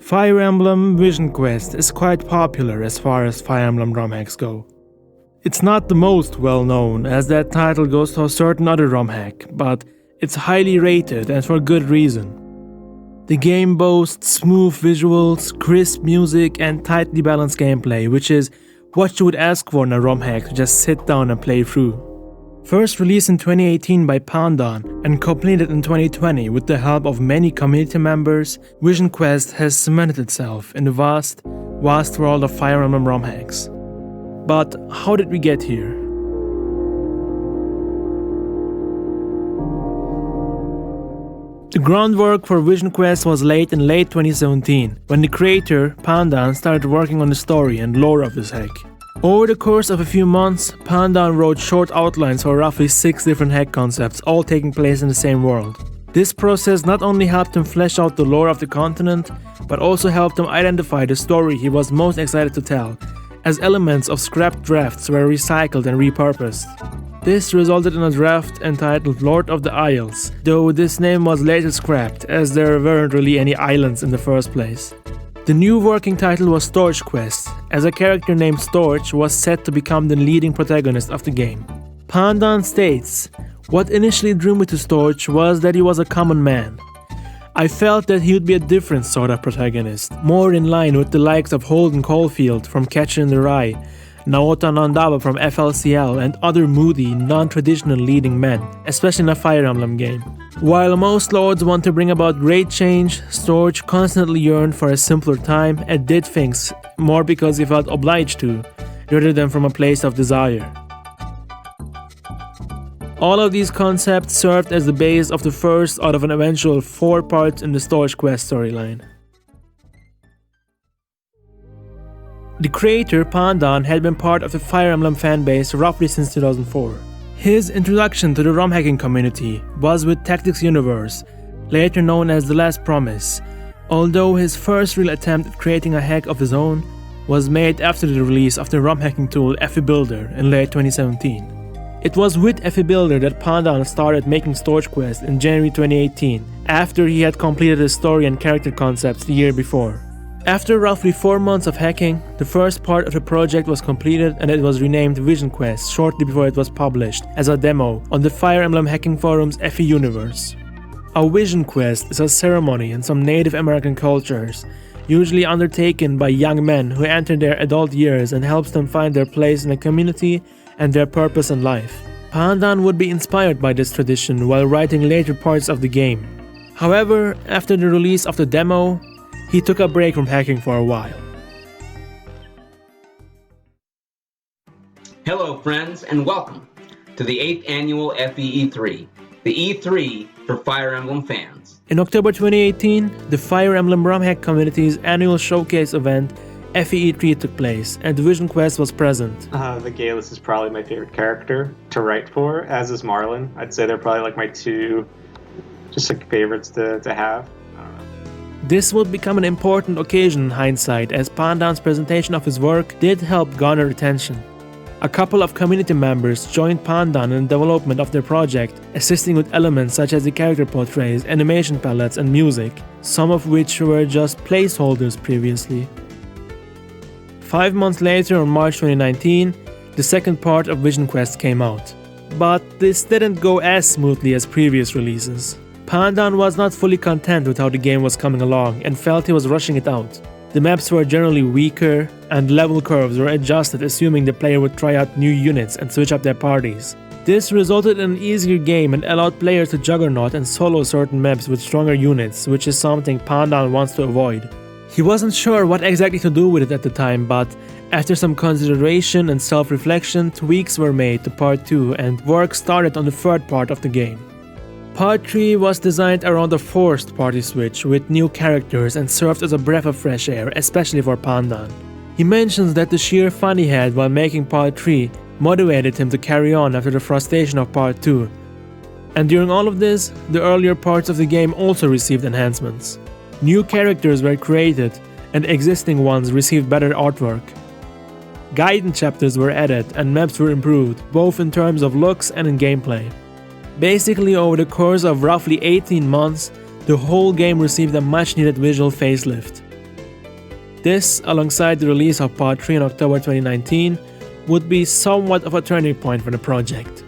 Fire Emblem Vision Quest is quite popular as far as Fire Emblem ROMHacks go. It's not the most well known, as that title goes to a certain other ROMHack, but it's highly rated and for good reason. The game boasts smooth visuals, crisp music, and tightly balanced gameplay, which is what you would ask for in a ROMHack to just sit down and play through. First released in 2018 by Pandan and completed in 2020 with the help of many community members, Vision Quest has cemented itself in the vast world of Fire Emblem ROMHacks. But how did we get here? The groundwork for Vision Quest was laid in late 2017, when the creator, Pandan, started working on the story and lore of this hack. Over the course of a few months, Pandan wrote short outlines for roughly 6 different hack concepts, all taking place in the same world. This process not only helped him flesh out the lore of the continent, but also helped him identify the story he was most excited to tell, as elements of scrapped drafts were recycled and repurposed. This resulted in a draft entitled Lord of the Isles, though this name was later scrapped, as there weren't really any islands in the first place. The new working title was Storch Quest, as a character named Storch was set to become the leading protagonist of the game. Pandan states, "What initially drew me to Storch was that he was a common man. I felt that he would be a different sort of protagonist, more in line with the likes of Holden Caulfield from Catcher in the Rye, Naota Nandaba from FLCL, and other moody, non-traditional leading men, especially in a Fire Emblem game. While most lords want to bring about great change, Storch constantly yearned for a simpler time and did things more because he felt obliged to, rather than from a place of desire." All of these concepts served as the base of the first out of an eventual 4 parts in the Storch Quest storyline. The creator, Pandan, had been part of the Fire Emblem fanbase roughly since 2004. His introduction to the ROMHacking community was with Tactics Universe, later known as The Last Promise, although his first real attempt at creating a hack of his own was made after the release of the ROMHacking tool FE Builder in late 2017. It was with FE Builder that Pandan started making Storch Quest in January 2018, after he had completed his story and character concepts the year before. After roughly 4 months of hacking, the first part of the project was completed and it was renamed Vision Quest shortly before it was published as a demo on the Fire Emblem hacking forums FE Universe. A Vision Quest is a ceremony in some Native American cultures, usually undertaken by young men who enter their adult years and helps them find their place in a community and their purpose in life. Pandan would be inspired by this tradition while writing later parts of the game. However, after the release of the demo, he took a break from hacking for a while. Hello friends and welcome to the 8th annual FEE3, the E3 for Fire Emblem fans. In October 2018, the Fire Emblem ROMHack community's annual showcase event FEE3 took place and Vision Quest was present. The Galus is probably my favorite character to write for, as is Marlin. I'd say they're probably like my 2 favorites to have. This would become an important occasion in hindsight, as Pandan's presentation of his work did help garner attention. A couple of community members joined Pandan in the development of their project, assisting with elements such as the character portraits, animation palettes, and music, some of which were just placeholders previously. 5 months later, on March 2019, the second part of Vision Quest came out. But this didn't go as smoothly as previous releases. Pandan was not fully content with how the game was coming along and felt he was rushing it out. The maps were generally weaker, and level curves were adjusted assuming the player would try out new units and switch up their parties. This resulted in an easier game and allowed players to juggernaut and solo certain maps with stronger units, which is something Pandan wants to avoid. He wasn't sure what exactly to do with it at the time, but after some consideration and self-reflection, tweaks were made to Part 2 and work started on the third part of the game. Part 3 was designed around a forced party switch with new characters and served as a breath of fresh air, especially for Pandan. He mentions that the sheer fun he had while making Part 3 motivated him to carry on after the frustration of Part 2. And during all of this, the earlier parts of the game also received enhancements. New characters were created and existing ones received better artwork. Guidance chapters were added and maps were improved, both in terms of looks and in gameplay. Basically, over the course of roughly 18 months, the whole game received a much needed visual facelift. This, alongside the release of Part 3 in October 2019, would be somewhat of a turning point for the project.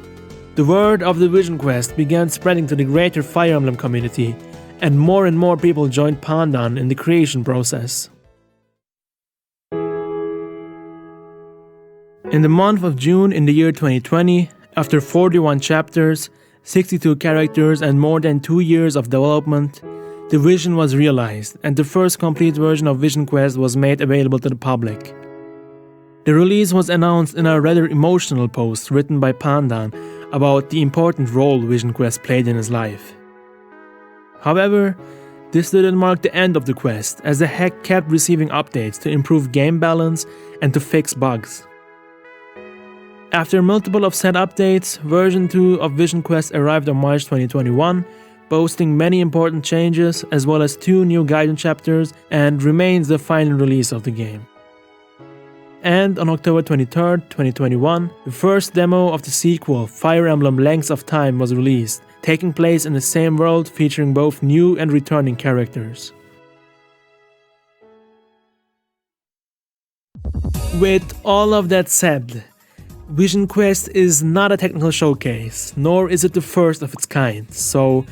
The word of the Vision Quest began spreading to the greater Fire Emblem community, and more people joined Pandan in the creation process. In the month of June in the year 2020, after 41 chapters, 62 characters and more than 2 years of development, the vision was realized and the first complete version of Vision Quest was made available to the public. The release was announced in a rather emotional post written by Pandan about the important role Vision Quest played in his life. However, this didn't mark the end of the quest, as the hack kept receiving updates to improve game balance and to fix bugs. After multiple of said updates, version 2 of Vision Quest arrived on March 2021, boasting many important changes as well as 2 new guidance chapters, and remains the final release of the game. And on October 23, 2021, the first demo of the sequel, Fire Emblem Lengths of Time, was released, taking place in the same world featuring both new and returning characters. With all of that said, Vision Quest is not a technical showcase, nor is it the first of its kind, so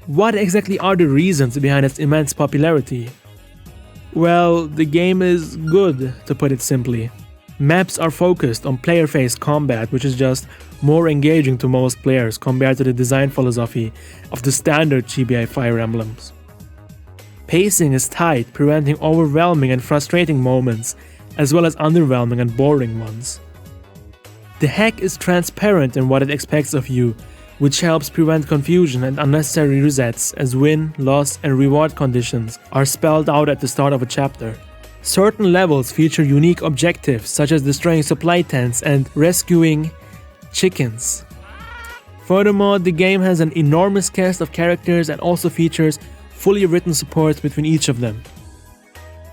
what exactly are the reasons behind its immense popularity? Well, the game is good, to put it simply. Maps are focused on player-faced combat, which is just more engaging to most players compared to the design philosophy of the standard GBI Fire Emblems. Pacing is tight, preventing overwhelming and frustrating moments, as well as underwhelming and boring ones. The hack is transparent in what it expects of you, which helps prevent confusion and unnecessary resets, as win, loss, and reward conditions are spelled out at the start of a chapter. Certain levels feature unique objectives, such as destroying supply tents and rescuing chickens. Furthermore, the game has an enormous cast of characters and also features fully written support between each of them.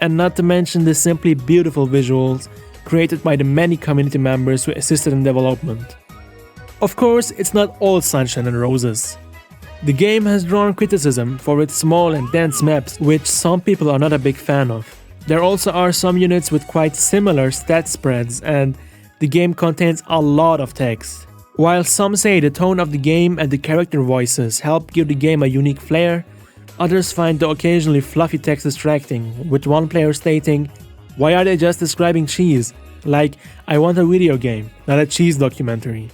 And not to mention the simply beautiful visuals created by the many community members who assisted in development. Of course, it's not all sunshine and roses. The game has drawn criticism for its small and dense maps, which some people are not a big fan of. There also are some units with quite similar stat spreads, and the game contains a lot of text. While some say the tone of the game and the character voices help give the game a unique flair, others find the occasionally fluffy text distracting, with one player stating, "Why are they just describing cheese? Like, I want a video game, not a cheese documentary."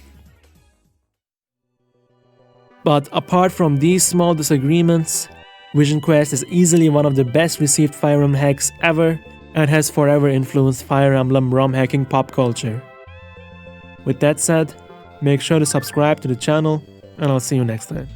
But apart from these small disagreements, Vision Quest is easily one of the best received Fire Emblem hacks ever and has forever influenced Fire Emblem ROMHacking pop culture. With that said, make sure to subscribe to the channel and I'll see you next time.